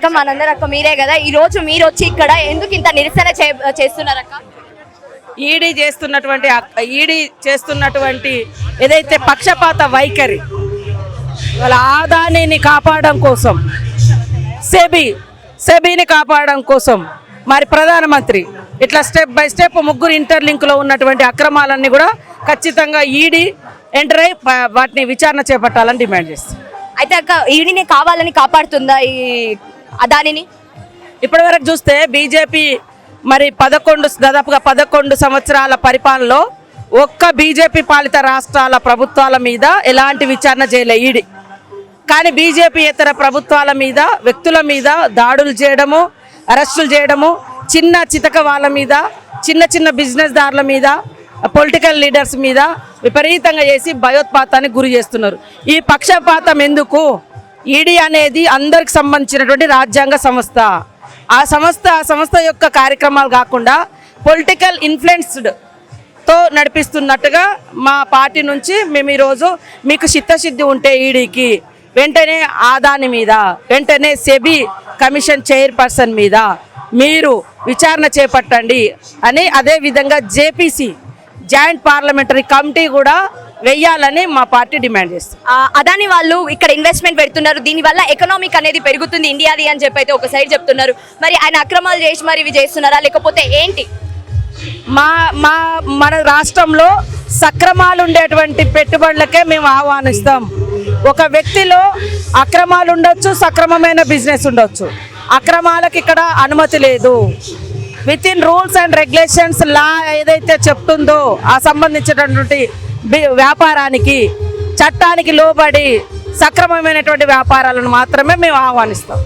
అక్క మనందరూ అక్క మీరే కదా, ఈ రోజు మీరు వచ్చి ఇక్కడ ఎందుకు ఇంత నిరసన చేస్తున్నారక్క? ఈడీ చేస్తున్నటువంటి ఏదైతే పక్షపాత వైఖరి, వాళ్ళ ఆదాయాన్ని కాపాడడం కోసం, సెబీని కాపాడడం కోసం మరి ప్రధానమంత్రి ఇట్లా స్టెప్ బై స్టెప్ ముగ్గురు ఇంటర్లింక్లో ఉన్నటువంటి అక్రమాలన్నీ కూడా ఖచ్చితంగా ఈడీ ఎంటర్ అయి వాటిని విచారణ చేపట్టాలని డిమాండ్ చేస్తుంది. అయితే అక్క ఈడీని కావాలని కాపాడుతుందా ఈ అదానిని? ఇప్పటివరకు చూస్తే బీజేపీ మరి దాదాపుగా 11 సంవత్సరాల పరిపాలనలో ఒక్క బీజేపీ పాలిత రాష్ట్రాల ప్రభుత్వాల మీద ఎలాంటి విచారణ చేయలే ఈడీ. కానీ బీజేపీ ఇతర ప్రభుత్వాల మీద, వ్యక్తుల మీద దాడులు చేయడము, అరెస్టులు చేయడము, చిన్న చితక వాళ్ళ మీద, చిన్న బిజినెస్ దారుల మీద, పొలిటికల్ లీడర్స్ మీద విపరీతంగా చేసి భయోత్పాతానికి గురి చేస్తున్నారు. ఈ పక్షపాతం ఎందుకు? ఈడీ అనేది అందరికి సంబంధించినటువంటి రాజ్యాంగ సంస్థ. ఆ సంస్థ యొక్క కార్యక్రమాలు కాకుండా పొలిటికల్ ఇన్ఫ్లుయెన్స్డ్తో నడిపిస్తున్నట్టుగా మా పార్టీ నుంచి మేము ఈరోజు మీకు చిత్తశుద్ధి ఉంటే ఈడీకి వెంటనే ఆదాని మీద, వెంటనే సెబీ కమిషన్ చైర్పర్సన్ మీద మీరు విచారణ చేపట్టండి అని, అదేవిధంగా జేపీసీ జాయింట్ పార్లమెంటరీ కమిటీ కూడా వెయ్యాలని మా పార్టీ డిమాండ్ చేస్తుంది. అదాని వాళ్ళు ఇక్కడ ఇన్వెస్ట్మెంట్ పెడుతున్నారు, దీనివల్ల ఎకనామిక్ అనేది పెరుగుతుంది ఇండియాది అని చెప్పి అయితే ఒక సైడ్ చెప్తున్నారు. మరి ఆయన అక్రమాలు చేసి మరి ఇవి చేస్తున్నారా లేకపోతే ఏంటి? మన రాష్ట్రంలో సక్రమాలు ఉండేటువంటి పెట్టుబడులకే మేము ఆహ్వానిస్తాం. ఒక వ్యక్తిలో అక్రమాలు ఉండొచ్చు, సక్రమమైన బిజినెస్ ఉండొచ్చు. అక్రమాలకు ఇక్కడ అనుమతి లేదు. Within rules and regulations law ఏదైతే చెప్తుందో ఆ సంబంధించినటువంటి వ్యాపారానికి, చట్టానికి లోబడి సక్రమమైనటువంటి వ్యాపారాలను మాత్రమే మేము ఆహ్వానిస్తాం.